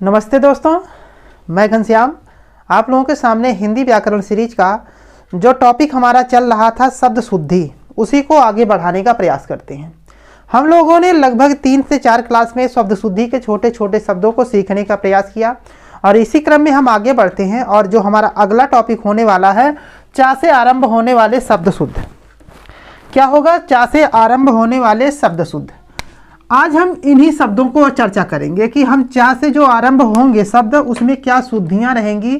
नमस्ते दोस्तों, मैं घनश्याम आप लोगों के सामने हिंदी व्याकरण सीरीज का जो टॉपिक हमारा चल रहा था शब्द शुद्धि, उसी को आगे बढ़ाने का प्रयास करते हैं। हम लोगों ने लगभग 3 से 4 क्लास में शब्द शुद्धि के छोटे छोटे शब्दों को सीखने का प्रयास किया और इसी क्रम में हम आगे बढ़ते हैं। और जो हमारा अगला टॉपिक होने वाला है, चा से आरंभ होने वाले शब्द शुद्ध। क्या होगा? चा से आरंभ होने वाले शब्द शुद्ध। आज हम इन्हीं शब्दों को चर्चा करेंगे कि हम चा से जो आरंभ होंगे शब्द, उसमें क्या शुद्धियां रहेंगी,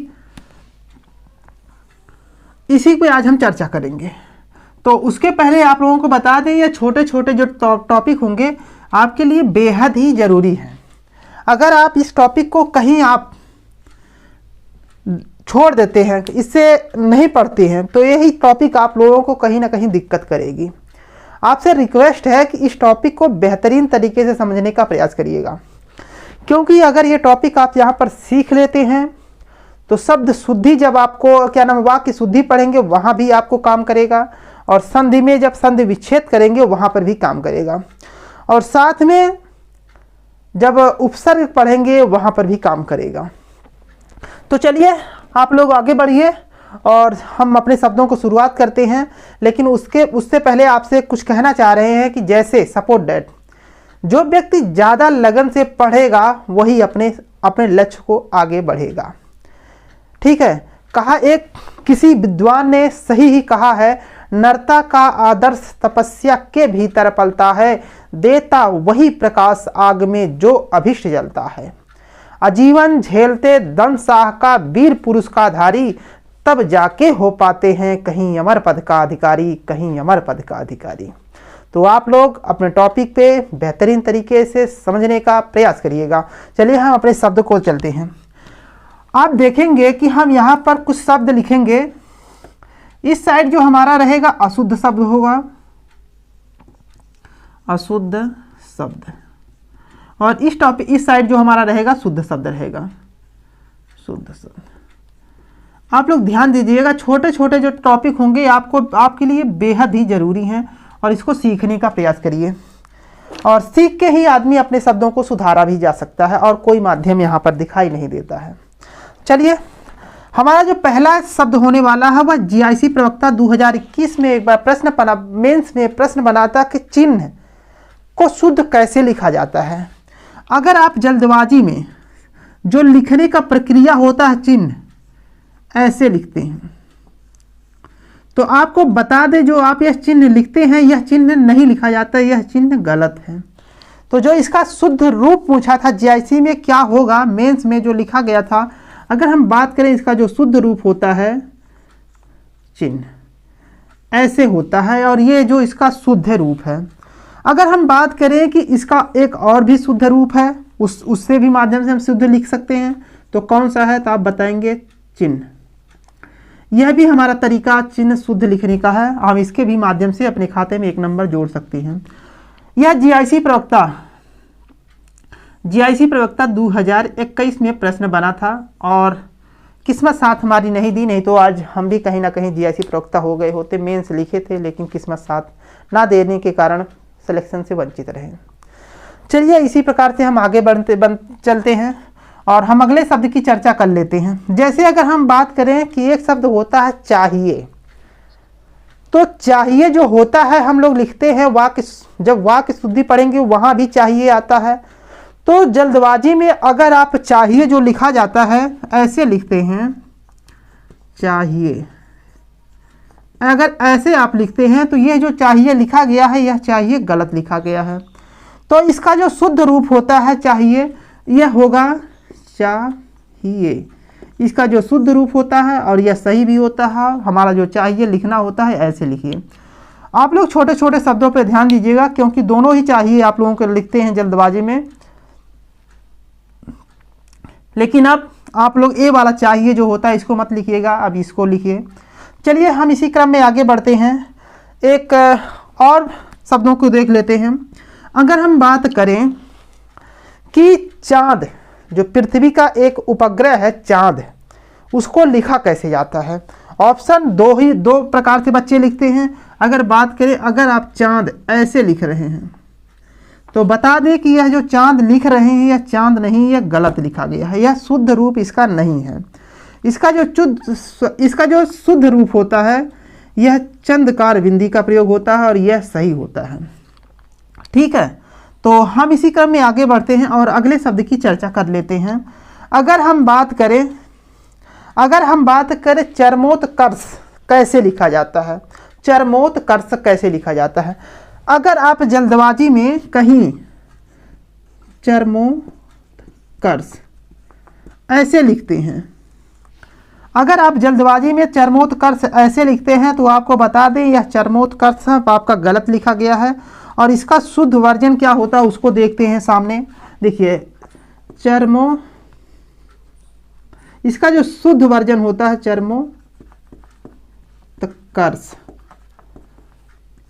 इसी पे आज हम चर्चा करेंगे। तो उसके पहले आप लोगों को बता दें, ये छोटे छोटे जो टॉपिक होंगे आपके लिए बेहद ही ज़रूरी हैं। अगर आप इस टॉपिक को कहीं आप छोड़ देते हैं, इससे नहीं पढ़ते हैं, तो यही टॉपिक आप लोगों को कहीं ना कहीं दिक्कत करेगी। आपसे रिक्वेस्ट है कि इस टॉपिक को बेहतरीन तरीके से समझने का प्रयास करिएगा, क्योंकि अगर ये टॉपिक आप यहाँ पर सीख लेते हैं तो शब्द शुद्धि, जब आपको वाक्य शुद्धि पढ़ेंगे वहाँ भी आपको काम करेगा, और संधि में जब संधि विच्छेद करेंगे वहाँ पर भी काम करेगा, और साथ में जब उपसर्ग पढ़ेंगे वहाँ पर भी काम करेगा। तो चलिए आप लोग आगे बढ़िए और हम अपने शब्दों को शुरुआत करते हैं। लेकिन उससे पहले आपसे कुछ कहना चाह रहे हैं कि जैसे सपोर्ट दैट, जो व्यक्ति ज़्यादा लगन से पढ़ेगा वही अपने लक्ष्य को आगे बढ़ेगा। ठीक है, कहा एक किसी विद्वान ने सही ही कहा है, नरता का आदर्श तपस्या के भीतर पलता है, देता वही प्रकाश आग में जो अभिष्ट जलता है। आजीवन झेलते दंड साह का वीर पुरुष का धारी, तब जाके हो पाते हैं कहीं अमर पद का अधिकारी, कहीं अमर पद का अधिकारी। तो आप लोग अपने टॉपिक पे बेहतरीन तरीके से समझने का प्रयास करिएगा। चलिए हम अपने शब्द को चलते हैं। आप देखेंगे कि हम यहाँ पर कुछ शब्द लिखेंगे। इस साइड जो हमारा रहेगा अशुद्ध शब्द होगा, अशुद्ध शब्द, और इस साइड जो हमारा रहेगा शुद्ध शब्द रहेगा, शुद्ध शब्द। आप लोग ध्यान दीजिएगा, छोटे छोटे जो टॉपिक होंगे आपके लिए बेहद ही ज़रूरी हैं, और इसको सीखने का प्रयास करिए। और सीख के ही आदमी अपने शब्दों को सुधारा भी जा सकता है, और कोई माध्यम यहाँ पर दिखाई नहीं देता है। चलिए, हमारा जो पहला शब्द होने वाला है वह जीआईसी प्रवक्ता 2021 में एक बार मेंस में प्रश्न बना था कि चिन्ह को शुद्ध कैसे लिखा जाता है। अगर आप जल्दबाजी में जो लिखने का प्रक्रिया होता है, चिन्ह ऐसे लिखते हैं, तो आपको बता दें, जो आप यह चिन्ह लिखते हैं यह चिन्ह नहीं लिखा जाता, यह चिन्ह गलत है। तो जो इसका शुद्ध रूप पूछा था जीआईसी में, क्या होगा मेंस में जो लिखा गया था, अगर हम बात करें इसका जो शुद्ध रूप होता है, चिन्ह ऐसे होता है, और ये जो इसका शुद्ध रूप है। अगर हम बात करें कि इसका एक और भी शुद्ध रूप है, उससे भी माध्यम से हम शुद्ध लिख सकते हैं, तो कौन सा है? तो आप बताएंगे चिन्ह। यह भी हमारा तरीका चिन्ह शुद्ध लिखने का है, हम इसके भी माध्यम से अपने खाते में 1 नंबर जोड़ सकते हैं। यह जीआईसी प्रवक्ता 2021 में प्रश्न बना था, और किस्मत साथ हमारी नहीं दी, नहीं तो आज हम भी कहीं ना कहीं जीआईसी प्रवक्ता हो गए होते। मेंस लिखे थे लेकिन किस्मत साथ ना देने के कारण सिलेक्शन से वंचित रहे। चलिए इसी प्रकार से हम आगे चलते हैं और हम अगले शब्द की चर्चा कर लेते हैं। जैसे अगर हम बात करें कि एक शब्द होता है चाहिए, तो चाहिए जो होता है हम लोग लिखते हैं जब वाक्य शुद्धि पढ़ेंगे वहां भी चाहिए आता है। तो जल्दबाजी में अगर आप चाहिए जो लिखा जाता है ऐसे लिखते हैं चाहिए, अगर ऐसे आप लिखते हैं तो यह जो चाहिए लिखा गया है यह चाहिए गलत लिखा गया है। तो इसका जो शुद्ध रूप होता है चाहिए, यह होगा चाहिए। इसका जो शुद्ध रूप होता है और यह सही भी होता है, हमारा जो चाहिए लिखना होता है ऐसे लिखिए। आप लोग छोटे छोटे शब्दों पर ध्यान दीजिएगा, क्योंकि दोनों ही चाहिए आप लोगों को लिखते हैं जल्दबाजी में। लेकिन अब आप लोग ए वाला चाहिए जो होता है इसको मत लिखिएगा, अब इसको लिखिए। चलिए हम इसी क्रम में आगे बढ़ते हैं, एक और शब्दों को देख लेते हैं। अगर हम बात करें कि चाँद, जो पृथ्वी का एक उपग्रह है चाँद, उसको लिखा कैसे जाता है। ऑप्शन दो प्रकार से बच्चे लिखते हैं। अगर बात करें, अगर आप चाँद ऐसे लिख रहे हैं तो बता दें कि यह जो चांद लिख रहे हैं यह चांद नहीं, यह गलत लिखा गया है, यह शुद्ध रूप इसका नहीं है। इसका जो शुद्ध रूप होता है यह चंद्रकार बिंदी का प्रयोग होता है और यह सही होता है। ठीक है, तो हम इसी क्रम में आगे बढ़ते हैं और अगले शब्द की चर्चा कर लेते हैं। अगर हम बात करें चरमोत्कर्ष कैसे लिखा जाता है, चरमोत्कर्ष कैसे लिखा जाता है। अगर आप जल्दबाजी में कहीं चरमोत्कर्ष ऐसे लिखते हैं, अगर आप जल्दबाजी में चरमोत्कर्ष ऐसे लिखते हैं तो आपको बता दें यह चरमोत्कर्ष आपका गलत लिखा गया है और इसका शुद्ध वर्जन क्या होता है उसको देखते हैं सामने। देखिए इसका जो शुद्ध वर्जन होता है चरमोत्कर्ष,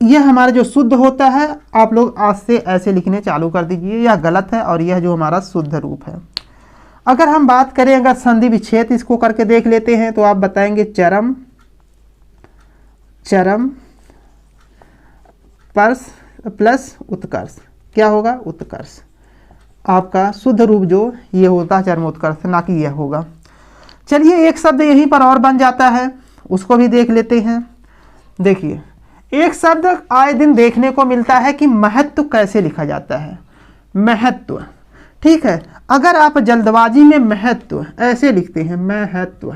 यह हमारा जो शुद्ध होता है आप लोग आज से ऐसे लिखने चालू कर दीजिए, यह गलत है और यह जो हमारा शुद्ध रूप है। अगर हम बात करें अगर संधि विच्छेद इसको करके देख लेते हैं तो आप बताएंगे चरम पर्श प्लस उत्कर्ष, क्या होगा उत्कर्ष। आपका शुद्ध रूप जो ये होता है चरमोत्कर्ष, ना कि यह होगा। चलिए एक शब्द यहीं पर और बन जाता है, उसको भी देख लेते हैं। देखिए एक शब्द आए दिन देखने को मिलता है कि महत्व कैसे लिखा जाता है, महत्व। ठीक है, अगर आप जल्दबाजी में महत्व ऐसे लिखते हैं महत्व,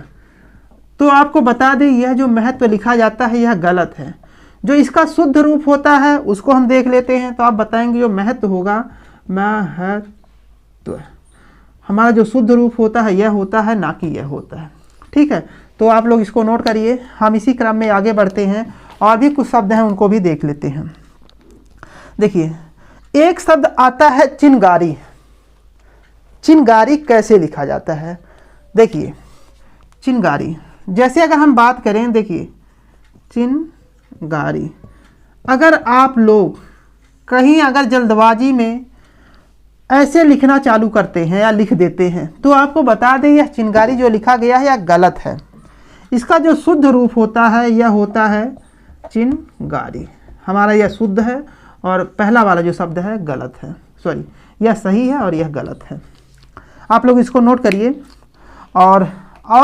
तो आपको बता दें यह जो महत्व लिखा जाता है यह गलत है। जो इसका शुद्ध रूप होता है उसको हम देख लेते हैं, तो आप बताएंगे जो महत्व होगा महत्व, हमारा जो शुद्ध रूप होता है यह होता है, ना कि यह होता है। ठीक है, तो आप लोग इसको नोट करिए। हम इसी क्रम में आगे बढ़ते हैं और भी कुछ शब्द हैं उनको भी देख लेते हैं। देखिए एक शब्द आता है चिनगारी, चिनगारी कैसे लिखा जाता है। देखिए चिनगारी, जैसे अगर हम बात करें, देखिए चिनगारी, अगर आप लोग कहीं अगर जल्दबाजी में ऐसे लिखना चालू करते हैं या लिख देते हैं तो आपको बता दें यह चिनगारी जो लिखा गया है यह गलत है। इसका जो शुद्ध रूप होता है यह होता है चिनगारी, हमारा यह शुद्ध है और पहला वाला जो शब्द है गलत है, सॉरी यह सही है और यह गलत है। आप लोग इसको नोट करिए और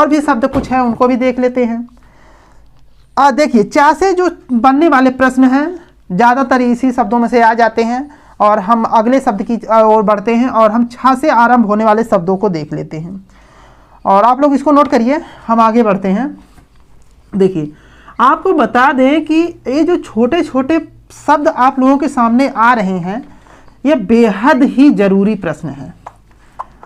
भी शब्द कुछ हैं उनको भी देख लेते हैं। देखिए चा से जो बनने वाले प्रश्न हैं ज़्यादातर इसी शब्दों में से आ जाते हैं और हम अगले शब्द की ओर बढ़ते हैं और हम छा से आरंभ होने वाले शब्दों को देख लेते हैं और आप लोग इसको नोट करिए, हम आगे बढ़ते हैं। देखिए आपको बता दें कि ये जो छोटे छोटे शब्द आप लोगों के सामने आ रहे हैं ये बेहद ही ज़रूरी प्रश्न है।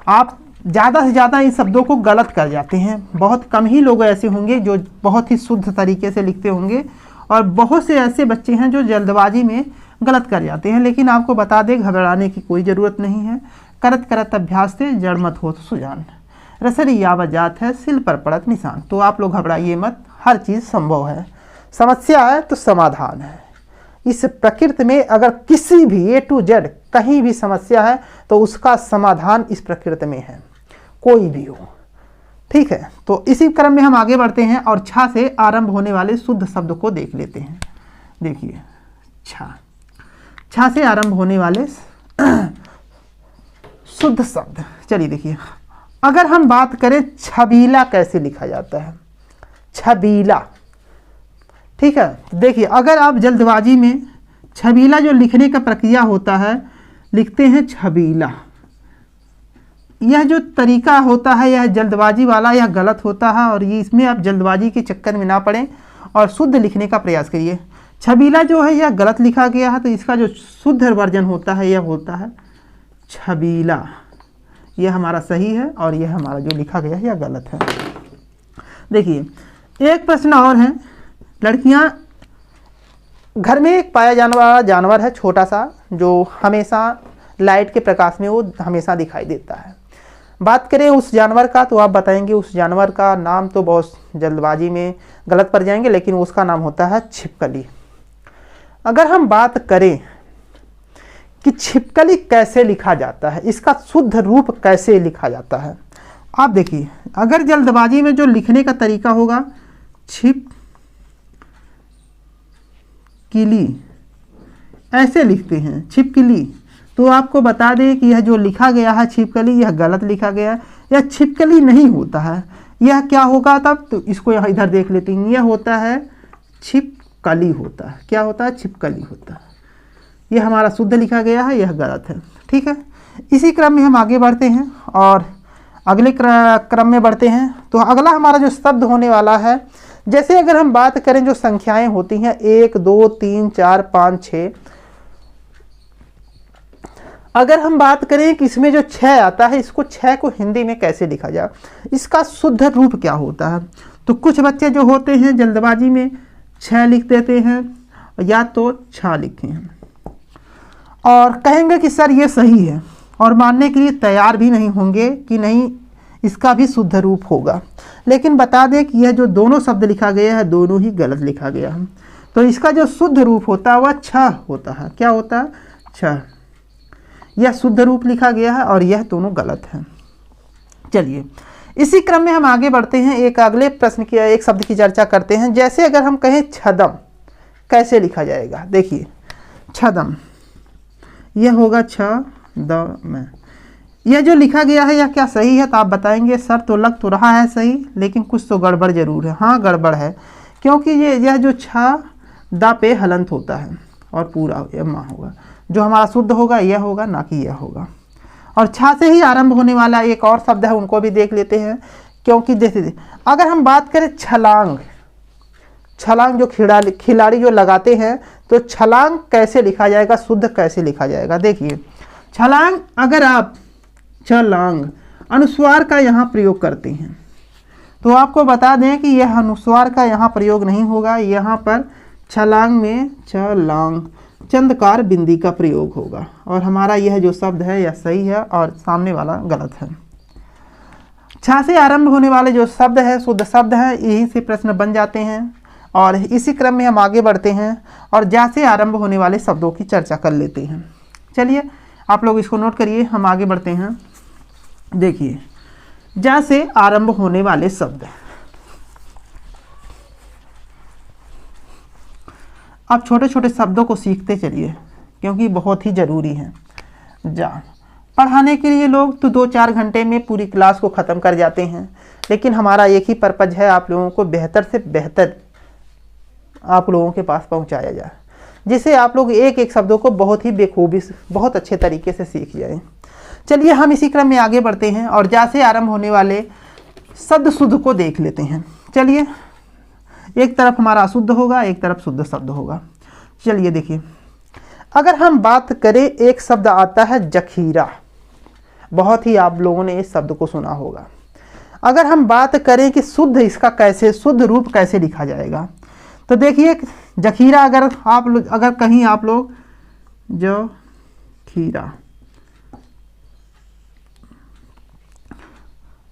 आप ज़्यादा से ज़्यादा इन शब्दों को गलत कर जाते हैं, बहुत कम ही लोग ऐसे होंगे जो बहुत ही शुद्ध तरीके से लिखते होंगे और बहुत से ऐसे बच्चे हैं जो जल्दबाजी में गलत कर जाते हैं। लेकिन आपको बता दें घबराने की कोई ज़रूरत नहीं है, करत करत अभ्यास से जड़ मत हो तो सुजान, रसरी यावत जात है सिल पर पड़त निशान। तो आप लोग घबराइए मत, हर चीज़ संभव है, समस्या है तो समाधान है। इस प्रकृति में अगर किसी भी A to Z कहीं भी समस्या है तो उसका समाधान इस प्रकृति में है, कोई भी हो। ठीक है, तो इसी क्रम में हम आगे बढ़ते हैं और छा से आरंभ होने वाले शुद्ध शब्द को देख लेते हैं। देखिए छा से आरंभ होने वाले शुद्ध शब्द, चलिए देखिए अगर हम बात करें छबीला कैसे लिखा जाता है, छबीला। ठीक है, देखिए अगर आप जल्दबाजी में छबीला जो लिखने का प्रक्रिया होता है लिखते हैं छबीला, यह जो तरीका होता है यह जल्दबाजी वाला यह गलत होता है और ये इसमें आप जल्दबाजी के चक्कर में ना पड़ें और शुद्ध लिखने का प्रयास करिए। छबीला जो है यह गलत लिखा गया है तो इसका जो शुद्ध वर्जन होता है यह होता है छबीला, यह हमारा सही है और यह हमारा जो लिखा गया है यह गलत है। देखिए एक प्रश्न और है, लड़कियां घर में एक पाया जाने वाला जानवर है छोटा सा जो हमेशा लाइट के प्रकाश में वो हमेशा दिखाई देता है। बात करें उस जानवर का तो आप बताएंगे उस जानवर का नाम, तो बहुत जल्दबाजी में गलत पड़ जाएंगे, लेकिन उसका नाम होता है छिपकली। अगर हम बात करें कि छिपकली कैसे लिखा जाता है, इसका शुद्ध रूप कैसे लिखा जाता है, आप देखिए अगर जल्दबाजी में जो लिखने का तरीका होगा छिपकिली ऐसे लिखते हैं छिपकिली, तो आपको बता दें कि यह जो लिखा गया है छिपकली, यह गलत लिखा गया है। यह छिपकली नहीं होता है। यह क्या होगा तब? तो इसको यहाँ इधर देख लेते हैं। यह होता है छिपकली होता है। क्या होता है? छिपकली होता है। यह हमारा शुद्ध लिखा गया है, यह गलत है। ठीक है, इसी क्रम में हम आगे बढ़ते हैं और अगले क्रम में बढ़ते हैं। तो अगला हमारा जो शब्द होने वाला है, जैसे अगर हम बात करें जो संख्याएं होती हैं 1 2 3 4 5 6, अगर हम बात करें कि इसमें जो 6 आता है, इसको 6 को हिंदी में कैसे लिखा जाए, इसका शुद्ध रूप क्या होता है? तो कुछ बच्चे जो होते हैं जल्दबाजी में 6 लिख देते हैं या तो 6 लिखे हैं और कहेंगे कि सर ये सही है, और मानने के लिए तैयार भी नहीं होंगे कि नहीं इसका भी शुद्ध रूप होगा। लेकिन बता दें कि यह जो दोनों शब्द लिखा गया है, दोनों ही गलत लिखा गया है। तो इसका जो शुद्ध रूप होता है वह 6 होता है। क्या होता है? 6। यह शुद्ध रूप लिखा गया है और यह दोनों गलत हैं। चलिए इसी क्रम में हम आगे बढ़ते हैं, एक अगले प्रश्न की, एक शब्द की चर्चा करते हैं। जैसे अगर हम कहें छदम, कैसे लिखा जाएगा? देखिए छदम, यह होगा छदम। यह जो लिखा गया है यह क्या सही है? तो आप बताएंगे सर तो लग तो रहा है सही, लेकिन कुछ तो गड़बड़ जरूर है। हाँ गड़बड़ है, क्योंकि यह जो छ दा पे हलंत होता है और पूरा यह माँ होगा। जो हमारा शुद्ध होगा यह होगा, ना कि यह होगा। और छा से ही आरंभ होने वाला एक और शब्द है, उनको भी देख लेते हैं। क्योंकि जैसे अगर हम बात करें छलांग, छलांग जो खिलाड़ी जो लगाते हैं, तो छलांग कैसे लिखा जाएगा? शुद्ध कैसे लिखा जाएगा? देखिए छलांग, अगर आप छलांग अनुस्वार का यहाँ प्रयोग करते हैं तो आपको बता दें कि यह अनुस्वार का यहाँ प्रयोग नहीं होगा। यहाँ पर छलांग में छलांग चंदकार बिंदी का प्रयोग होगा और हमारा यह जो शब्द है यह सही है और सामने वाला गलत है। छा से आरंभ होने वाले जो शब्द है शुद्ध शब्द है, यही से प्रश्न बन जाते हैं। और इसी क्रम में हम आगे बढ़ते हैं और जा से आरंभ होने वाले शब्दों की चर्चा कर लेते हैं। चलिए आप लोग इसको नोट करिए, हम आगे बढ़ते हैं। देखिए जा से आरंभ होने वाले शब्द, आप छोटे छोटे शब्दों को सीखते चलिए क्योंकि बहुत ही ज़रूरी है। जा पढ़ाने के लिए लोग तो 2-4 घंटे में पूरी क्लास को ख़त्म कर जाते हैं, लेकिन हमारा एक ही पर्पज़ है, आप लोगों को बेहतर से बेहतर आप लोगों के पास पहुंचाया जाए, जिससे आप लोग एक एक शब्दों को बहुत ही बेखूबी बहुत अच्छे तरीके से सीख जाएं। चलिए हम इसी क्रम में आगे बढ़ते हैं और जा से आरंभ होने वाले शब्द शुद्ध को देख लेते हैं। चलिए एक तरफ हमारा अशुद्ध होगा, एक तरफ शुद्ध शब्द होगा। चलिए देखिए, अगर हम बात करें, एक शब्द आता है जखीरा, बहुत ही आप लोगों ने इस शब्द को सुना होगा। अगर हम बात करें कि शुद्ध इसका कैसे, शुद्ध रूप कैसे लिखा जाएगा, तो देखिए जखीरा, अगर कहीं आप लोग जखीरा,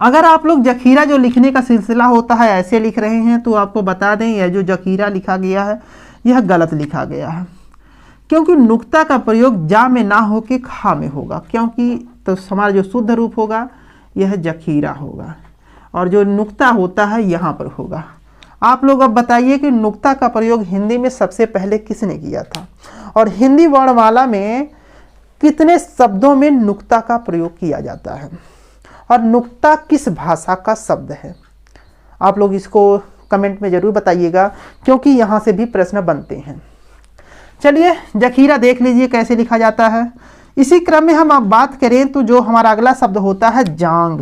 अगर आप लोग जखीरा जो लिखने का सिलसिला होता है ऐसे लिख रहे हैं, तो आपको बता दें यह जो जखीरा लिखा गया है यह गलत लिखा गया है, क्योंकि नुक्ता का प्रयोग जा में ना होके खा में होगा। क्योंकि तो हमारा जो शुद्ध रूप होगा यह जखीरा होगा और जो नुक्ता होता है यहाँ पर होगा। आप लोग अब बताइए कि नुक्ता का प्रयोग हिंदी में सबसे पहले किसने किया था और हिंदी वर्णमाला में कितने शब्दों में नुक्ता का प्रयोग किया जाता है और नुक्ता किस भाषा का शब्द है? आप लोग इसको कमेंट में ज़रूर बताइएगा, क्योंकि यहाँ से भी प्रश्न बनते हैं। चलिए जखीरा देख लीजिए कैसे लिखा जाता है। इसी क्रम में हम अब बात करें तो जो हमारा अगला शब्द होता है जांग।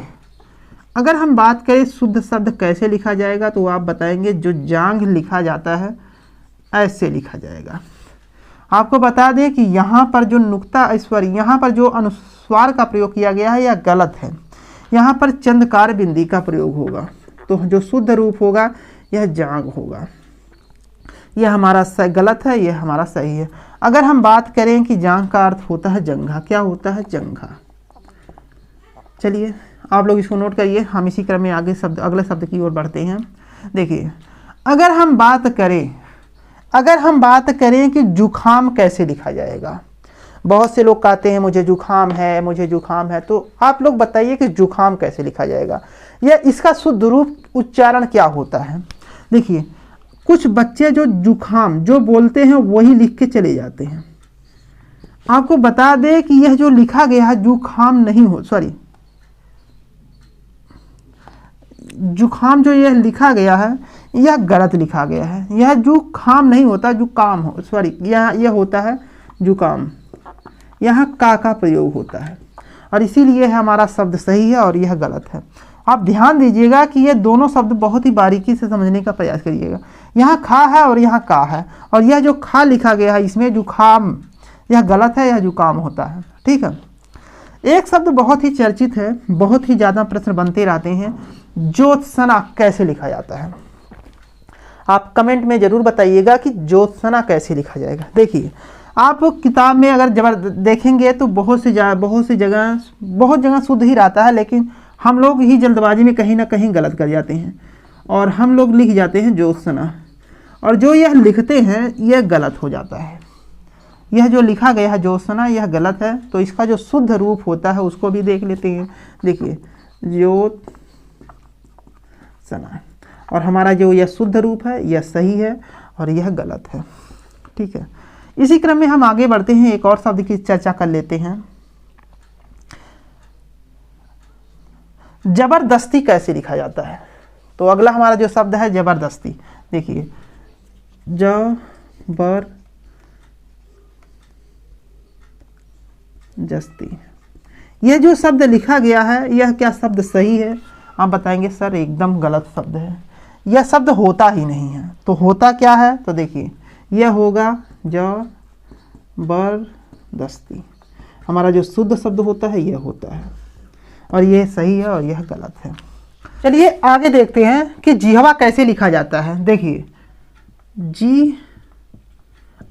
अगर हम बात करें शुद्ध शब्द कैसे लिखा जाएगा, तो आप बताएंगे जो जांग लिखा जाता है ऐसे लिखा जाएगा। आपको बता दें कि यहाँ पर जो नुक्ता स्वर, यहाँ पर जो अनुस्वार का प्रयोग किया गया है यह गलत है। यहाँ पर चंदकार बिंदी का प्रयोग होगा, तो जो शुद्ध रूप होगा यह जांग होगा। यह हमारा गलत है, यह हमारा सही है। अगर हम बात करें कि जांग का अर्थ होता है जंघा, क्या होता है? जंघा। चलिए आप लोग इसको नोट करिए, हम इसी क्रम में आगे अगले शब्द की ओर बढ़ते हैं। देखिए अगर हम बात करें कि जुखाम कैसे लिखा जाएगा, बहुत से लोग कहते हैं मुझे जुखाम है, मुझे जुखाम है, तो आप लोग बताइए कि जुखाम कैसे लिखा जाएगा या इसका शुद्ध रूप उच्चारण क्या होता है? देखिए कुछ बच्चे जो जुखाम जो बोलते हैं वही लिख के चले जाते हैं आपको बता दें कि यह जो लिखा गया है जुखाम नहीं हो, सॉरी, जुखाम जो यह लिखा गया है यह गलत लिखा गया है। यह जुखाम नहीं होता, जुकाम हो, सॉरी, यह होता है जुकाम। यहाँ का प्रयोग होता है और इसीलिए हमारा शब्द सही है और यह गलत है। आप ध्यान दीजिएगा कि ये दोनों शब्द बहुत ही बारीकी से समझने का प्रयास करिएगा। यहाँ खा है और यहाँ का है, और यह जो खा लिखा गया है इसमें जुखाम, यह गलत है, यह जुकाम होता है। ठीक है। एक शब्द बहुत ही चर्चित है, बहुत ही ज़्यादा प्रश्न बनते रहते हैं, ज्योत्सना कैसे लिखा जाता है? आप कमेंट में ज़रूर बताइएगा कि ज्योत्सना कैसे लिखा जाएगा। देखिए, आप किताब में अगर जबर देखेंगे तो बहुत जगह शुद्ध ही रहता है, लेकिन हम लोग ही जल्दबाजी में कहीं ना कहीं गलत कर जाते हैं और हम लोग लिख जाते हैं ज्योत्सना, और जो यह लिखते हैं यह गलत हो जाता है। यह जो लिखा गया है ज्योत्सना यह गलत है, तो इसका जो शुद्ध रूप होता है उसको भी देख लेते हैं। देखिए, ज्योत्सना, और हमारा जो यह शुद्ध रूप है यह सही है और यह गलत है। ठीक है। इसी क्रम में हम आगे बढ़ते हैं, एक और शब्द की चर्चा कर लेते हैं। जबरदस्ती कैसे लिखा जाता है? तो अगला हमारा जो शब्द है जबरदस्ती। देखिए, जबरदस्ती, यह जो शब्द लिखा गया है यह क्या शब्द सही है? आप बताएंगे सर एकदम गलत शब्द है, यह शब्द होता ही नहीं है। तो होता क्या है? तो देखिए, यह होगा जबरदस्ती। हमारा जो शुद्ध शब्द होता है यह होता है, और यह सही है और यह गलत है। चलिए आगे देखते हैं कि जिह्वा कैसे लिखा जाता है। देखिए,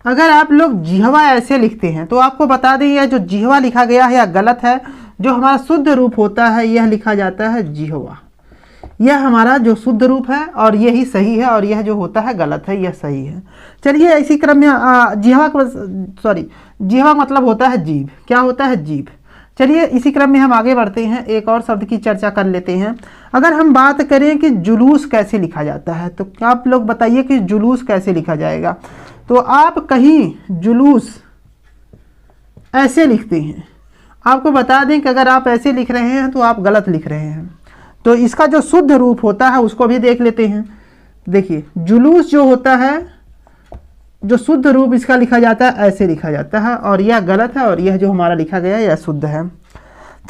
अगर आप लोग जिह्वा ऐसे लिखते हैं तो आपको बता दें यह जो जिह्वा लिखा गया है यह गलत है। जो हमारा शुद्ध रूप होता है यह लिखा जाता है जिह्वा। यह हमारा जो शुद्ध रूप है और यही सही है, और यह जो होता है गलत है, यह सही है। चलिए इसी क्रम में जिह्वा मतलब होता है जीभ। क्या होता है? जीभ। चलिए इसी क्रम में हम आगे बढ़ते हैं, एक और शब्द की चर्चा कर लेते हैं। अगर हम बात करें कि जुलूस कैसे लिखा जाता है, तो क्या आप लोग बताइए कि जुलूस कैसे लिखा जाएगा? तो आप कहीं जुलूस ऐसे लिखते हैं, आपको बता दें कि अगर आप ऐसे लिख रहे हैं तो आप गलत लिख रहे हैं। तो इसका जो शुद्ध रूप होता है उसको भी देख लेते हैं। देखिए, जुलूस जो होता है, जो शुद्ध रूप इसका लिखा जाता है ऐसे लिखा जाता है, और यह गलत है, और यह जो हमारा लिखा गया है यह शुद्ध है।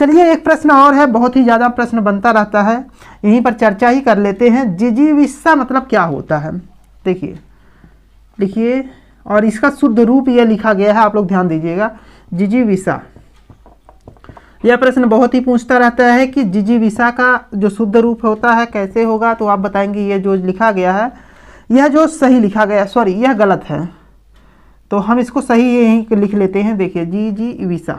चलिए एक प्रश्न और है, बहुत ही ज़्यादा प्रश्न बनता रहता है, यहीं पर चर्चा ही कर लेते हैं। जिजीविषा मतलब क्या होता है? देखिए, लिखिए, और इसका शुद्ध रूप यह लिखा गया है, आप लोग ध्यान दीजिएगा, जिजीविषा। यह प्रश्न बहुत ही पूछता रहता है कि जिजीविषा का जो शुद्ध रूप होता है कैसे होगा? तो आप बताएंगे ये जो लिखा गया है यह जो सही लिखा गया, सॉरी यह गलत है, तो हम इसको सही यहीं लिख लेते हैं। देखिए, जिजीविषा,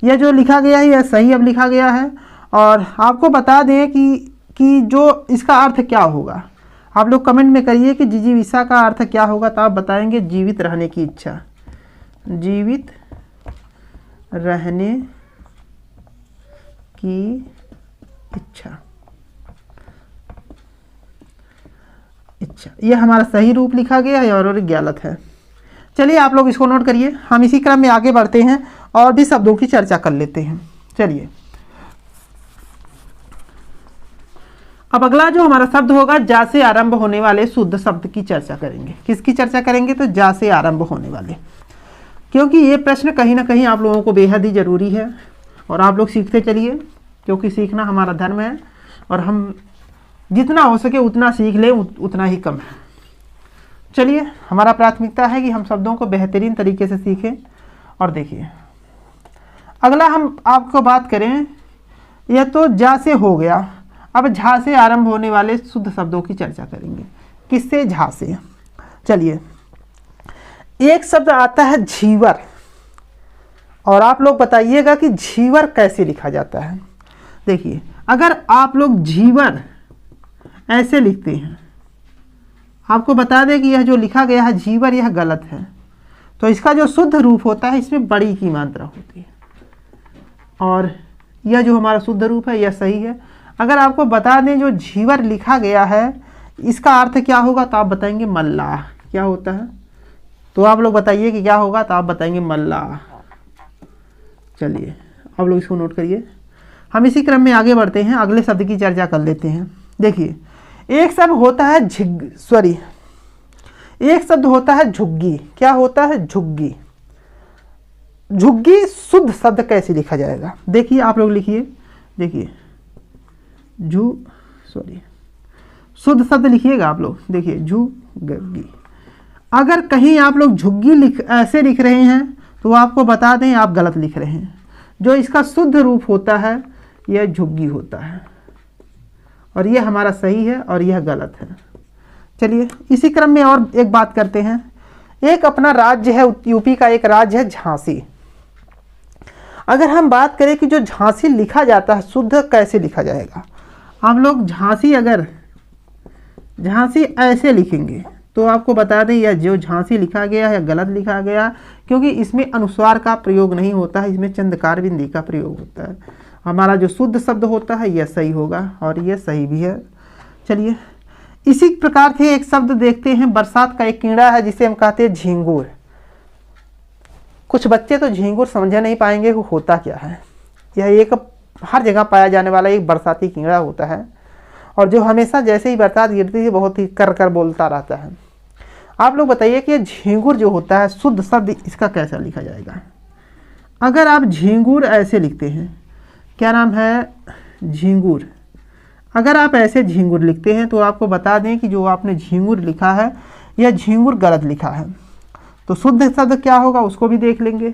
यह जो लिखा गया है यह सही अब लिखा गया है। और आपको बता दें कि जो इसका अर्थ क्या होगा, आप लोग कमेंट में करिए कि जिजीविषा का अर्थ क्या होगा। तो आप बताएंगे जीवित रहने की इच्छा, जीवित रहने की इच्छा। यह हमारा सही रूप लिखा गया है और गलत है। चलिए आप लोग इसको नोट करिए, हम इसी क्रम में आगे बढ़ते हैं और भी शब्दों की चर्चा कर लेते हैं। चलिए, अब अगला जो हमारा शब्द होगा जा से आरंभ होने वाले शुद्ध शब्द की चर्चा करेंगे। किसकी चर्चा करेंगे? तो जा से आरंभ होने वाले, क्योंकि ये प्रश्न कहीं ना कहीं आप लोगों को बेहद ही जरूरी है और आप लोग सीखते चलिए, क्योंकि सीखना हमारा धर्म है और हम जितना हो सके उतना सीख लें, उतना ही कम है। चलिए, हमारा प्राथमिकता है कि हम शब्दों को बेहतरीन तरीके से सीखें। और देखिए, अगला हम आपको बात करें, यह तो जा से हो गया, अब झा से आरंभ होने वाले शुद्ध शब्दों की चर्चा करेंगे। किससे? झा से। चलिए, एक शब्द आता है झीवर, और आप लोग बताइएगा कि झीवर कैसे लिखा जाता है। देखिए, अगर आप लोग झीवर ऐसे लिखते हैं, आपको बता दें कि यह जो लिखा गया है झीवर यह गलत है। तो इसका जो शुद्ध रूप होता है इसमें बड़ी की मात्रा होती है, और यह जो हमारा शुद्ध रूप है यह सही है। अगर आपको बता दें जो झीवर लिखा गया है इसका अर्थ क्या होगा, तो आप बताएंगे मल्लाह। क्या होता है? तो आप लोग बताइए कि क्या होगा, तो आप बताएंगे मल्लाह। चलिए अब लोग इसको नोट करिए। हम इसी क्रम में आगे बढ़ते हैं, अगले शब्द की चर्चा कर लेते हैं। देखिए एक शब्द होता है एक शब्द होता है झुग्गी। क्या होता है? झुग्गी। झुग्गी शुद्ध शब्द कैसे लिखा जाएगा? देखिए आप लोग लिखिए, देखिए शुद्ध शब्द लिखिएगा आप लोग। देखिए झुग्गी। अगर कहीं आप लोग झुग्गी ऐसे लिख रहे हैं तो आपको बता दें आप गलत लिख रहे हैं। जो इसका शुद्ध रूप होता है यह झुग्गी होता है, और यह हमारा सही है और यह गलत है। चलिए इसी क्रम में और एक बात करते हैं। एक अपना राज्य है, यूपी का एक राज्य है झांसी। अगर हम बात करें कि जो झांसी लिखा जाता है शुद्ध कैसे लिखा जाएगा, हम लोग झांसी ऐसे लिखेंगे तो आपको बता दें यह जो झांसी लिखा गया है गलत लिखा गया, क्योंकि इसमें अनुस्वार का प्रयोग नहीं होता है, इसमें चंद्रकार बिंदी का प्रयोग होता है। हमारा जो शुद्ध शब्द होता है यह सही होगा और यह सही भी है। चलिए इसी प्रकार से एक शब्द देखते हैं। बरसात का एक कीड़ा है जिसे हम कहते हैं झींगुर। कुछ बच्चे तो झींगुर समझ नहीं पाएंगे वो होता क्या है। यह एक हर जगह पाया जाने वाला एक बरसाती कीड़ा होता है, और जो हमेशा जैसे ही बरसात गिरती है बहुत ही कर कर बोलता रहता है। आप लोग बताइए कि झींगुर जो होता है शुद्ध शब्द इसका कैसा लिखा जाएगा? अगर आप झींगुर ऐसे लिखते हैं, क्या नाम है? झींगुर। अगर आप ऐसे झींगुर लिखते हैं तो आपको बता दें कि जो आपने झींगुर लिखा है यह झींगुर गलत लिखा है। तो शुद्ध शब्द क्या होगा उसको भी देख लेंगे।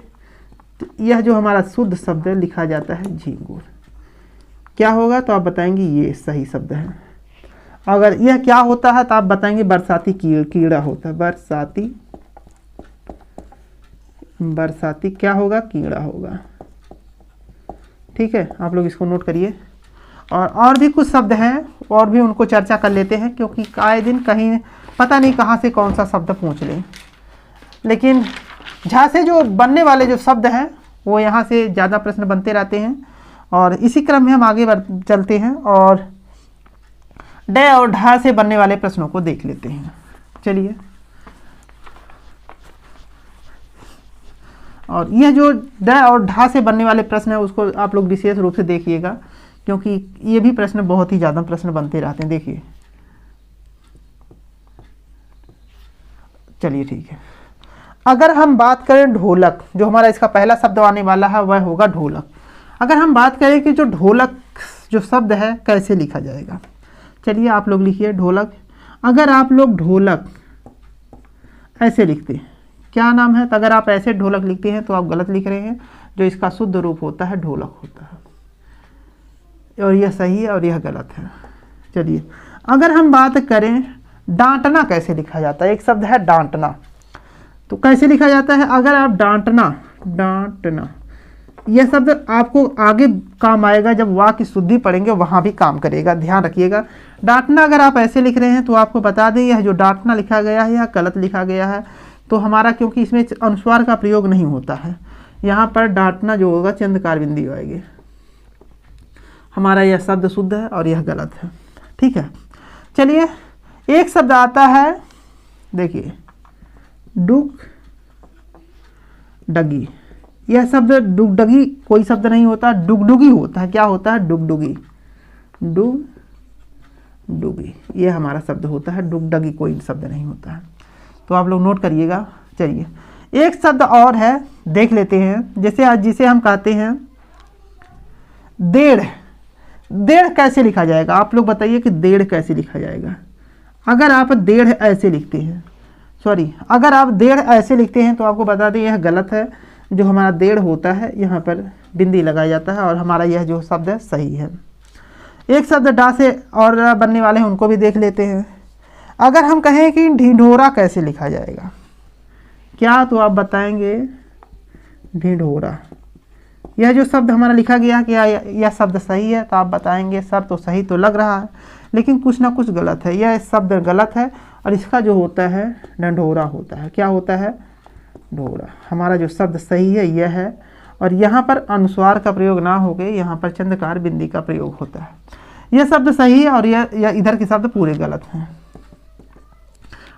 तो यह जो हमारा शुद्ध शब्द लिखा जाता है झींगुर, क्या होगा? तो आप बताएंगे ये सही शब्द है। अगर यह क्या होता है तो आप बताएंगे बरसाती कीड़ा होता है। बरसाती क्या होगा? कीड़ा होगा। ठीक है, आप लोग इसको नोट करिए। और भी कुछ शब्द हैं और भी उनको चर्चा कर लेते हैं, क्योंकि आए दिन कहीं पता नहीं कहाँ से कौन सा शब्द पूछ लें। लेकिन झा से जो बनने वाले जो शब्द हैं वो यहाँ से ज़्यादा प्रश्न बनते रहते हैं, और इसी क्रम में हम आगे चलते हैं और ड और ढा से बनने वाले प्रश्नों को देख लेते हैं। चलिए, और यह जो ड और ढा से बनने वाले प्रश्न है उसको आप लोग विशेष रूप से देखिएगा, क्योंकि ये भी प्रश्न बहुत ही ज़्यादा प्रश्न बनते रहते हैं। देखिए, चलिए ठीक है। अगर हम बात करें ढोलक, जो हमारा इसका पहला शब्द आने वाला है वह होगा ढोलक। अगर हम बात करें कि जो ढोलक जो शब्द है कैसे लिखा जाएगा, चलिए आप लोग लिखिए ढोलक। अगर आप लोग ढोलक ऐसे लिखते हैं, क्या नाम है? तो अगर आप ऐसे ढोलक लिखते हैं तो आप गलत लिख रहे हैं। जो इसका शुद्ध रूप होता है ढोलक होता है, और यह सही है और यह गलत है। चलिए, अगर हम बात करें डांटना कैसे लिखा जाता है, एक शब्द है डांटना, तो कैसे लिखा जाता है? अगर आप डांटना यह शब्द आपको आगे काम आएगा, जब वाक्य की शुद्धि पढ़ेंगे वहाँ भी काम करेगा, ध्यान रखिएगा। डांटना अगर आप ऐसे लिख रहे हैं तो आपको बता दें यह जो डांटना लिखा गया है यह गलत लिखा गया है। तो हमारा, क्योंकि इसमें अनुस्वार का प्रयोग नहीं होता है, यहाँ पर डांटना जो होगा चंद्रकार बिंदी आएगी। हमारा यह शब्द शुद्ध है और यह गलत है। ठीक है, चलिए एक शब्द आता है, देखिए डुगडगी। यह शब्द डुगडगी कोई शब्द नहीं होता, डुगडुगी होता है। क्या होता है? डुगडुगी। डुगडुगी यह हमारा शब्द होता है, डुगडगी कोई शब्द नहीं होता है। तो आप लोग नोट करिएगा। चलिए, एक शब्द और है, देख लेते हैं। जैसे आज जिसे हम कहते हैं डेढ़। डेढ़ कैसे लिखा जाएगा? आप लोग बताइए कि डेढ़ कैसे लिखा जाएगा। अगर आप डेढ़ ऐसे लिखते हैं, अगर आप डेढ़ ऐसे लिखते हैं तो आपको बता दें यह गलत है। जो हमारा डेढ़ होता है यहाँ पर बिंदी लगाया जाता है, और हमारा यह जो शब्द है सही है। एक शब्द डा से और बनने वाले हैं, उनको भी देख लेते हैं। अगर हम कहें कि ढिढोरा कैसे लिखा जाएगा, क्या? तो आप बताएंगे ढिढोरा। यह जो शब्द हमारा लिखा गया क्या यह शब्द सही है? तो आप बताएंगे सर तो सही तो लग रहा है, लेकिन कुछ ना कुछ गलत है। यह शब्द गलत है और इसका जो होता है ढंढोरा होता है। क्या होता है? ढोरा। हमारा जो शब्द सही है यह है, और यहाँ पर अनुस्वार का प्रयोग ना हो गए, यहाँ पर चंद्रकार बिंदी का प्रयोग होता है। यह शब्द सही है और यह इधर के शब्द पूरे गलत हैं।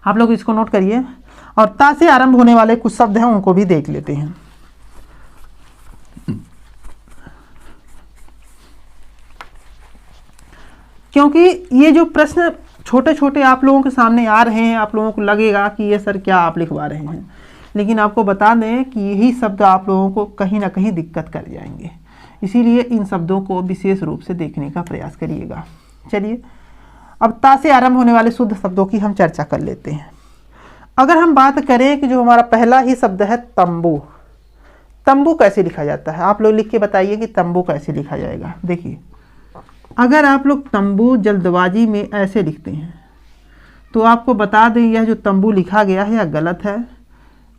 आप लोग इसको नोट करिए। और ता से आरंभ होने वाले कुछ शब्द हैं उनको भी देख लेते हैं। क्योंकि ये जो प्रश्न छोटे छोटे आप लोगों के सामने आ रहे हैं, आप लोगों को लगेगा कि ये सर क्या आप लिखवा रहे हैं, लेकिन आपको बता दें कि यही शब्द आप लोगों को कहीं ना कहीं दिक्कत कर जाएंगे। इसीलिए इन शब्दों को विशेष रूप से देखने का प्रयास करिएगा। चलिए अब ता से आरंभ होने वाले शुद्ध शब्दों की हम चर्चा कर लेते हैं। अगर हम बात करें कि जो हमारा पहला ही शब्द है तंबू, तंबू कैसे लिखा जाता है, आप लोग लिख के बताइए कि तंबू कैसे लिखा जाएगा। देखिए अगर आप लोग तंबू जल्दबाजी में ऐसे लिखते हैं तो आपको बता दें यह जो तंबू लिखा गया है यह गलत है।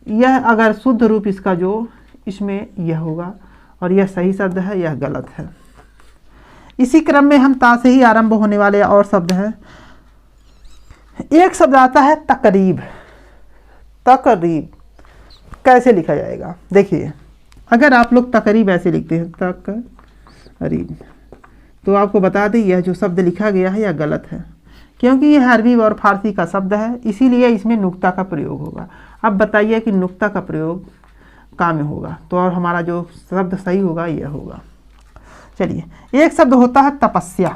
यह अगर शुद्ध रूप इसका जो इसमें यह होगा और यह सही शब्द है, यह गलत है। इसी क्रम में हम ता से ही आरंभ होने वाले और शब्द हैं। एक शब्द आता है तकरीब, तकरीब कैसे लिखा जाएगा। देखिए अगर आप लोग तकरीब ऐसे लिखते हैं तकरीब, तो आपको बता दें यह जो शब्द लिखा गया है यह गलत है, क्योंकि यह अरबी और फारसी का शब्द है, इसीलिए इसमें नुक्ता का प्रयोग होगा। अब बताइए कि नुक्ता का प्रयोग का में होगा तो और हमारा जो शब्द सही होगा यह होगा। चलिए एक शब्द होता है तपस्या,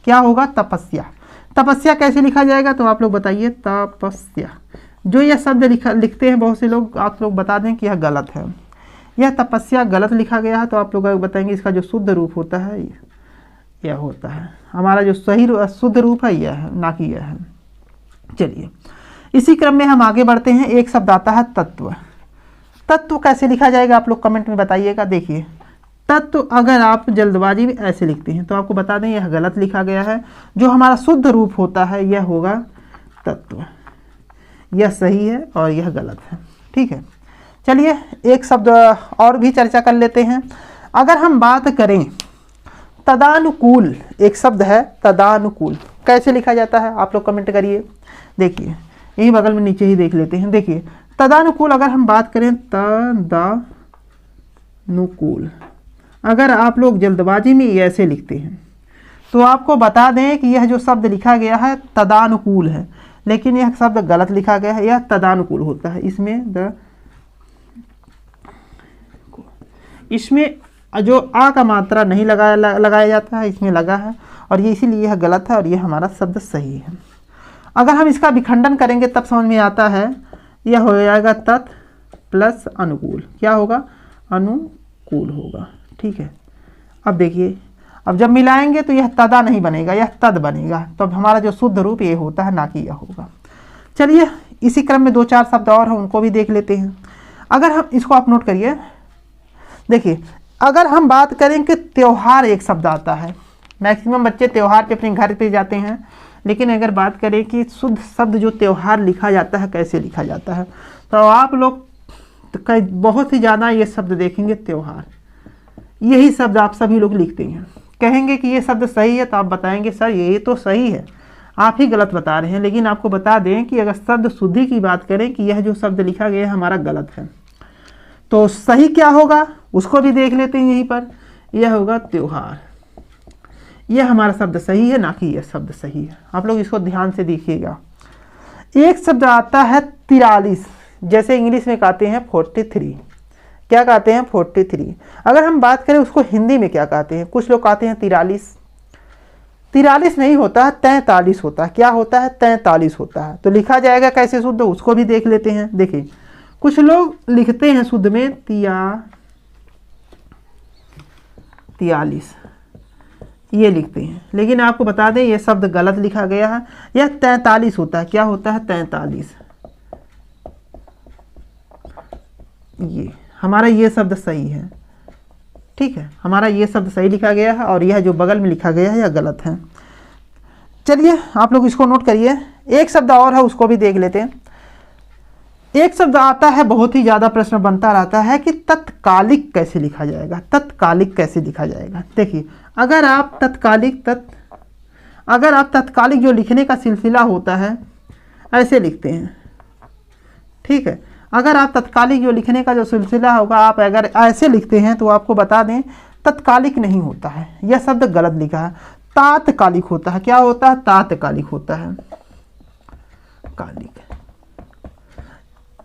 क्या होगा तपस्या। तपस्या कैसे लिखा जाएगा तो आप लोग बताइए तपस्या। जो यह शब्द लिखते हैं बहुत से लोग, आप लोग बता दें कि यह गलत है, यह तपस्या गलत लिखा गया है। तो आप लोग बताएंगे इसका जो शुद्ध रूप होता है यह होता है, हमारा जो सही शुद्ध रूप है यह है, ना कि यह है। चलिए इसी क्रम में हम आगे बढ़ते हैं। एक शब्द आता है तत्व, तत्व कैसे लिखा जाएगा आप लोग कमेंट में बताइएगा। देखिए तत्व अगर आप जल्दबाजी में ऐसे लिखते हैं तो आपको बता दें यह गलत लिखा गया है। जो हमारा शुद्ध रूप होता है यह होगा तत्व, यह सही है और यह गलत है। ठीक है, चलिए एक शब्द और भी चर्चा कर लेते हैं। अगर हम बात करें तदानुकूल, एक शब्द है तदानुकूल, कैसे लिखा जाता है आप लोग कमेंट करिए। देखिए यही बगल में नीचे ही देख लेते हैं। देखिए तदानुकूल अगर हम बात करें तदानुकूल, अगर आप लोग जल्दबाजी में ऐसे लिखते हैं तो आपको बता दें कि यह जो शब्द लिखा गया है तदानुकूल है, लेकिन यह शब्द गलत लिखा गया है, यह तदानुकूल होता है। इसमें जो आ का मात्रा नहीं लगाया जाता है, इसमें लगा है और ये इसीलिए यह गलत है और यह हमारा शब्द सही है। अगर हम इसका विखंडन करेंगे तब समझ में आता है, यह हो जाएगा तत् प्लस अनुकूल, क्या होगा अनुकूल होगा। ठीक है, अब देखिए अब जब मिलाएंगे तो यह तदा नहीं बनेगा, यह तद बनेगा। तो अब हमारा जो शुद्ध रूप ये होता है, ना कि यह होगा। चलिए इसी क्रम में दो चार शब्द और हैं उनको भी देख लेते हैं। अगर हम इसको आप नोट करिए, देखिए अगर हम बात करें कि त्यौहार एक शब्द आता है, मैक्सिमम बच्चे त्यौहार पे अपने घर पे जाते हैं, लेकिन अगर बात करें कि शुद्ध शब्द जो त्यौहार लिखा जाता है कैसे लिखा जाता है, तो आप लोग बहुत ही ज़्यादा ये शब्द देखेंगे त्यौहार, यही शब्द आप सभी लोग लिखते हैं। कहेंगे कि ये शब्द सही है तो आप बताएंगे सर ये तो सही है, आप ही गलत बता रहे हैं। लेकिन आपको बता दें कि अगर शब्द शुद्धि की बात करें कि यह जो शब्द लिखा गया है हमारा गलत है, तो सही क्या होगा उसको भी देख लेते हैं। यहीं पर यह होगा त्योहार, यह हमारा शब्द सही है, ना कि यह शब्द सही है। आप लोग इसको ध्यान से देखिएगा। एक शब्द आता है 43, जैसे इंग्लिश में कहते हैं 43, क्या कहते हैं 43। अगर हम बात करें उसको हिंदी में क्या कहते हैं, कुछ लोग कहते हैं 43, 43 नहीं होता है 43 होता है। क्या होता है 43 होता है। तो लिखा जाएगा कैसे शुद्ध उसको भी देख लेते हैं। देखिए कुछ लोग लिखते हैं शुद्ध में 43 ये लिखते हैं, लेकिन आपको बता दें ये शब्द गलत लिखा गया है, यह 43 होता है। क्या होता है 43, ये हमारा ये शब्द सही है। ठीक है, हमारा ये शब्द सही लिखा गया है और यह जो बगल में लिखा गया है यह गलत है। चलिए आप लोग इसको नोट करिए। एक शब्द और है उसको भी देख लेते हैं। एक शब्द आता है, बहुत ही ज़्यादा प्रश्न बनता रहता है कि तत्कालिक कैसे लिखा जाएगा, तत्कालिक कैसे लिखा जाएगा। देखिए अगर आप तत्कालिक जो लिखने का सिलसिला होता है ऐसे लिखते हैं, ठीक है, अगर आप तत्कालिक जो लिखने का जो सिलसिला होगा आप अगर ऐसे लिखते हैं तो आपको बता दें तत्कालिक नहीं होता है, यह शब्द गलत लिखा है, तात्कालिक होता है। क्या होता है तात्कालिक होता है, कालिक।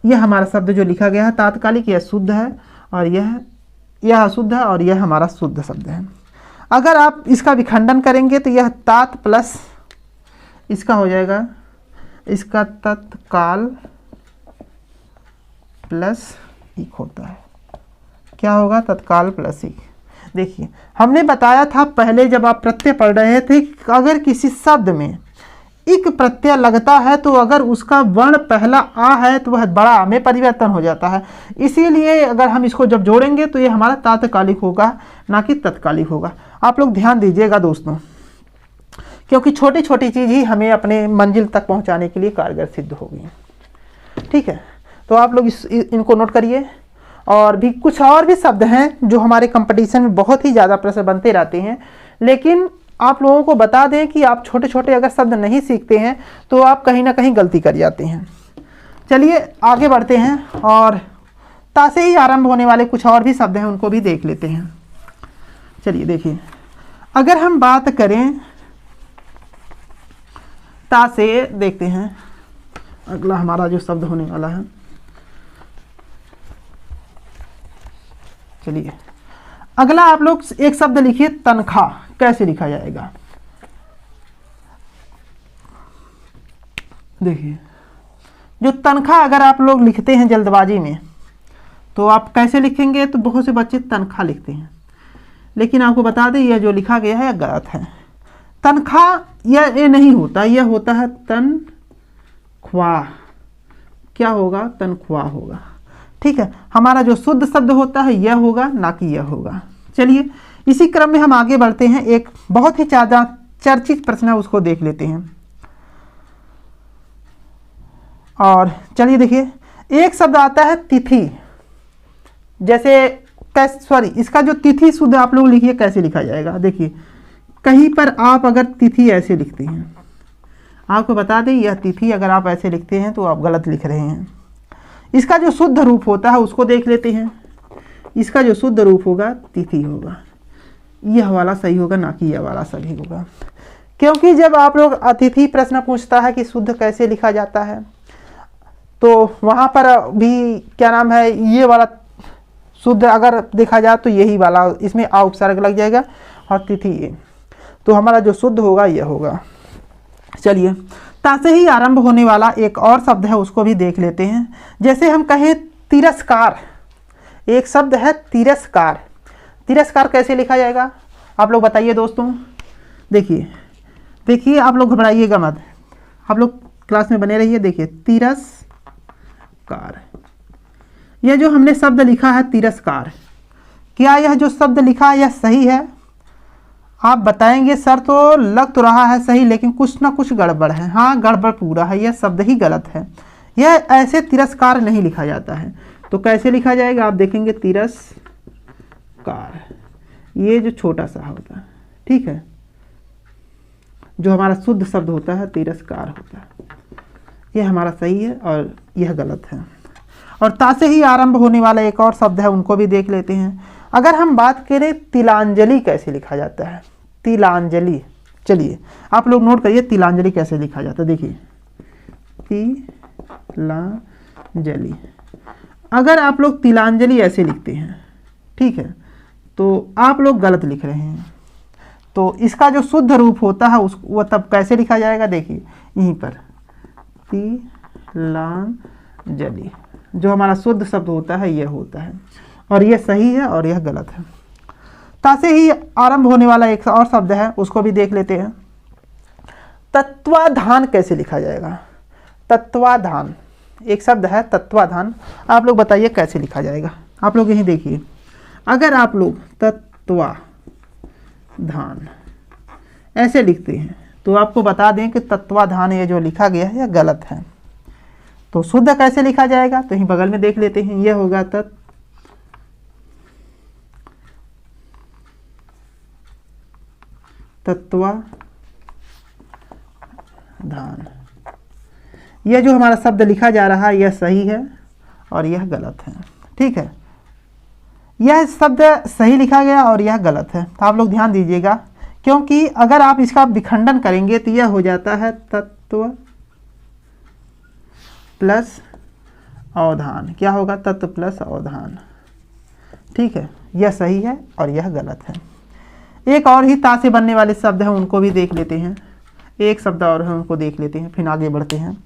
यह हमारा शब्द जो लिखा गया है तात्कालिक, यह शुद्ध है और यह अशुद्ध है और यह हमारा शुद्ध शब्द है। अगर आप इसका विखंडन करेंगे तो यह तात प्लस इसका हो जाएगा, इसका तत्काल प्लस इक होता है। क्या होगा? तत्काल प्लस इक। देखिए हमने बताया था पहले जब आप प्रत्यय पढ़ रहे थे, अगर किसी शब्द में इक प्रत्यय लगता है तो अगर उसका वर्ण पहला आ है तो वह बड़ा आ में परिवर्तन हो जाता है। इसीलिए अगर हम इसको जब जोड़ेंगे तो ये हमारा तात्कालिक होगा, ना कि तत्कालिक होगा। आप लोग ध्यान दीजिएगा दोस्तों, क्योंकि छोटी छोटी चीज़ ही हमें अपने मंजिल तक पहुंचाने के लिए कारगर सिद्ध होगी। ठीक है, तो आप लोग इनको नोट करिए। और भी कुछ और भी शब्द हैं जो हमारे कंपटीशन में बहुत ही ज़्यादा प्रश्न बनते रहते हैं, लेकिन आप लोगों को बता दें कि आप छोटे छोटे अगर शब्द नहीं सीखते हैं तो आप कहीं ना कहीं गलती कर जाते हैं। चलिए आगे बढ़ते हैं और ता से ही आरंभ होने वाले कुछ और भी शब्द हैं उनको भी देख लेते हैं। चलिए देखिए, अगर हम बात करें ता से, देखते हैं अगला हमारा जो शब्द होने वाला है। चलिए अगला आप लोग एक शब्द लिखिए तनख्वाह। कैसे लिखा जाएगा? देखिए जो तनख्वाह अगर आप लोग लिखते हैं जल्दबाजी में तो आप कैसे लिखेंगे? तो बहुत से बच्चे तनख्वाह लिखते हैं, लेकिन आपको बता दें यह जो लिखा गया है गलत है। तनख्वाह यह नहीं होता, यह होता है तनख्वाह। क्या होगा? तनख्वाह होगा। ठीक है, हमारा जो शुद्ध शब्द होता है यह होगा, ना कि यह होगा। चलिए इसी क्रम में हम आगे बढ़ते हैं। एक बहुत ही ज़्यादा चर्चित प्रश्न है, उसको देख लेते हैं। और चलिए देखिए, एक शब्द आता है तिथि। जैसे सॉरी, इसका जो तिथि शुद्ध आप लोग लिखिए कैसे लिखा जाएगा। देखिए कहीं पर आप अगर तिथि ऐसे लिखते हैं, आपको बता दें यह तिथि अगर आप ऐसे लिखते हैं तो आप गलत लिख रहे हैं। इसका जो शुद्ध रूप होता है उसको देख लेते हैं। इसका जो शुद्ध रूप होगा तिथि होगा। यह वाला सही होगा, ना कि यह वाला सही होगा। क्योंकि जब आप लोग अतिथि प्रश्न पूछता है कि शुद्ध कैसे लिखा जाता है तो वहाँ पर भी क्या नाम है, ये वाला शुद्ध अगर देखा जाए तो यही वाला, इसमें आ उपसर्ग लग जाएगा और तिथि ये, तो हमारा जो शुद्ध होगा यह होगा। चलिए ता से ही आरंभ होने वाला एक और शब्द है उसको भी देख लेते हैं। जैसे हम कहें तिरस्कार, एक शब्द है तिरस्कार। तिरस्कार कैसे लिखा जाएगा आप लोग बताइए दोस्तों। देखिए आप लोग घबराइएगा मत, आप लोग क्लास में बने रहिए। देखिए तिरस्कार, यह जो हमने शब्द लिखा है तिरस्कार, क्या यह जो शब्द लिखा है यह सही है? आप बताएंगे सर तो लग तो रहा है सही, लेकिन कुछ ना कुछ गड़बड़ है। हाँ गड़बड़ पूरा है, यह शब्द ही गलत है। यह ऐसे तिरस्कार नहीं लिखा जाता है। तो कैसे लिखा जाएगा आप देखेंगे, तिरस्कार, ये जो छोटा सा होता है, ठीक है, जो हमारा शुद्ध शब्द होता है तिरस्कार होता है, यह हमारा सही है और यह गलत है। और ता से ही आरंभ होने वाला एक और शब्द है उनको भी देख लेते हैं। अगर हम बात करें तिलांजलि कैसे लिखा जाता है, तिलांजलि, चलिए आप लोग नोट करिए तिलांजलि कैसे लिखा जाता है। देखिए तिलांजलि, अगर आप लोग तिलांजलि ऐसे लिखते हैं, ठीक है, तो आप लोग गलत लिख रहे हैं। तो इसका जो शुद्ध रूप होता है उस वो तब कैसे लिखा जाएगा, देखिए यहीं पर तिलांजलि, जो हमारा शुद्ध शब्द होता है यह होता है, और यह सही है और यह गलत है। ता से ही आरंभ होने वाला एक और शब्द है उसको भी देख लेते हैं। तत्वाधान कैसे लिखा जाएगा? तत्वाधान, एक शब्द है तत्वाधान, आप लोग बताइए कैसे लिखा जाएगा। आप लोग यहीं देखिए, अगर आप लोग तत्वाधान ऐसे लिखते हैं तो आपको बता दें कि तत्वाधान ये जो लिखा गया है यह गलत है। तो शुद्ध कैसे लिखा जाएगा तो यहीं बगल में देख लेते हैं। यह होगा तत्वाधान। यह जो हमारा शब्द लिखा जा रहा है यह सही है और यह गलत है। ठीक है, यह शब्द सही लिखा गया और यह गलत है। तो आप लोग ध्यान दीजिएगा, क्योंकि अगर आप इसका विखंडन करेंगे तो यह हो जाता है तत्व प्लस अवधान। क्या होगा? तत्व प्लस अवधान। ठीक है, यह सही है और यह गलत है। एक और ही ता से बनने वाले शब्द हैं, उनको भी देख लेते हैं। एक शब्द और है, उनको देख लेते हैं, फिर आगे बढ़ते हैं।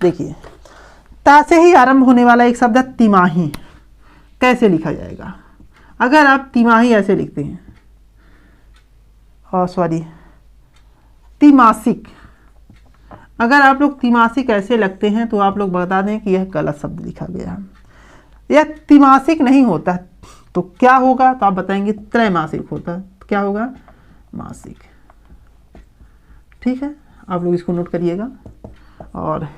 देखिए, ता से ही आरंभ होने वाला एक शब्द है तिमाही। कैसे लिखा जाएगा? अगर आप तिमाही ऐसे लिखते हैं, और सॉरी तिमासिक, अगर आप लोग तिमासिक ऐसे लगते हैं तो आप लोग बता दें कि यह गलत शब्द लिखा गया है। यह तिमासिक नहीं होता, तो क्या होगा? तो आप बताएंगे त्रैमासिक होता है। तो क्या होगा? मासिक। ठीक है, आप लोग इसको नोट करिएगा। और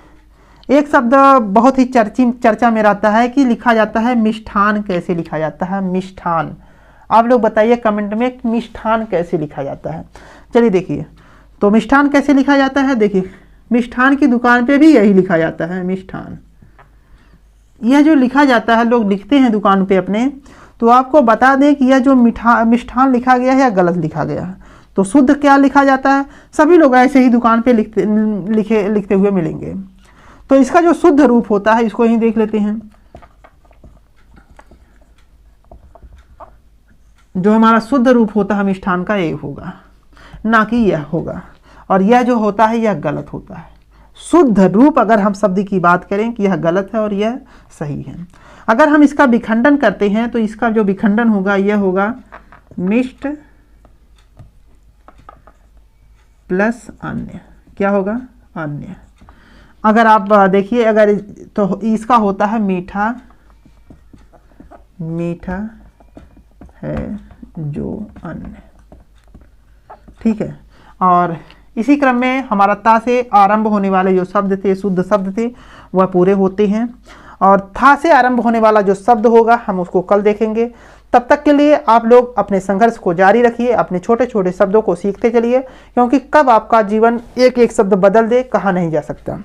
एक शब्द बहुत ही चर्चा में रहता है कि लिखा जाता है मिष्ठान। कैसे लिखा जाता है? मिष्ठान। आप लोग बताइए कमेंट में कि मिष्ठान कैसे लिखा जाता है। चलिए देखिए, तो मिष्ठान कैसे लिखा जाता है? देखिए, मिष्ठान की दुकान पे भी यही लिखा जाता है, मिष्ठान। यह जो लिखा जाता है, लोग लिखते हैं दुकान पे अपने, तो आपको बता दें कि यह जो मिष्ठान लिखा गया है या गलत लिखा गया है। तो शुद्ध क्या लिखा जाता है? सभी लोग ऐसे ही दुकान पे लिखते हुए मिलेंगे। तो इसका जो शुद्ध रूप होता है, इसको ही देख लेते हैं। जो हमारा शुद्ध रूप होता है मिष्ठान का, ये होगा, ना कि यह होगा। और यह जो होता है यह गलत होता है। शुद्ध रूप अगर हम शब्द की बात करें कि यह गलत है और यह सही है। अगर हम इसका विखंडन करते हैं तो इसका जो विखंडन होगा यह होगा मिष्ट प्लस अन्य। क्या होगा? अन्य। अगर आप देखिए, अगर तो इसका होता है मीठा, मीठा है जो अन्य। ठीक है, और इसी क्रम में हमारा ता से आरंभ होने वाले जो शब्द थे, शुद्ध शब्द थे, वह पूरे होते हैं। और था से आरंभ होने वाला जो शब्द होगा हम उसको कल देखेंगे। तब तक के लिए आप लोग अपने संघर्ष को जारी रखिए, अपने छोटे छोटे शब्दों को सीखते चलिए, क्योंकि कब आपका जीवन एक एक शब्द बदल दे कहा नहीं जा सकता।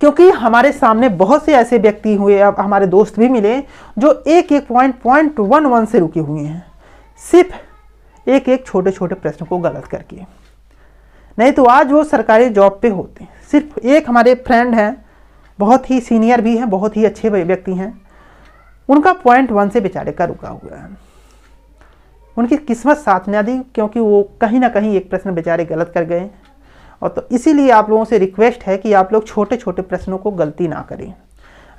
क्योंकि हमारे सामने बहुत से ऐसे व्यक्ति हुए, अब हमारे दोस्त भी मिले, जो एक एक पॉइंट 11 से रुके हुए हैं, सिर्फ एक एक छोटे छोटे प्रश्न को गलत करके। नहीं तो आज वो सरकारी जॉब पे होते हैं। सिर्फ एक हमारे फ्रेंड हैं, बहुत ही सीनियर भी हैं, बहुत ही अच्छे व्यक्ति हैं, उनका पॉइंट 1 से बेचारे का रुका हुआ है। उनकी किस्मत साथ न दी, क्योंकि वो कहीं ना कहीं एक प्रश्न बेचारे गलत कर गए। और तो इसीलिए आप लोगों से रिक्वेस्ट है कि आप लोग छोटे छोटे प्रश्नों को गलती ना करें।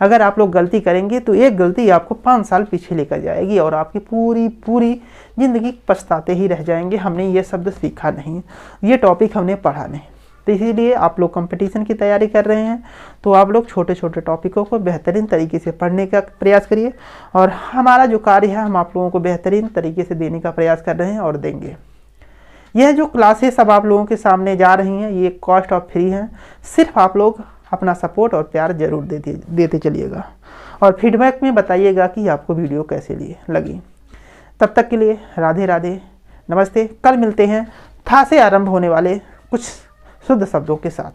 अगर आप लोग गलती करेंगे तो एक गलती आपको 5 साल पीछे लेकर जाएगी और आपकी पूरी ज़िंदगी पछताते ही रह जाएंगे। हमने ये शब्द सीखा नहीं, ये टॉपिक हमने पढ़ा नहीं। तो इसीलिए आप लोग कंपटीशन की तैयारी कर रहे हैं तो आप लोग छोटे छोटे टॉपिकों को बेहतरीन तरीके से पढ़ने का प्रयास करिए। और हमारा जो कार्य है हम आप लोगों को बेहतरीन तरीके से देने का प्रयास कर रहे हैं और देंगे। यह जो क्लासेस अब आप लोगों के सामने जा रही हैं ये कॉस्ट ऑफ फ्री हैं। सिर्फ आप लोग अपना सपोर्ट और प्यार जरूर देते चलिएगा और फीडबैक में बताइएगा कि आपको वीडियो कैसे लगी। तब तक के लिए राधे राधे, नमस्ते। कल मिलते हैं था से आरंभ होने वाले कुछ शुद्ध शब्दों के साथ।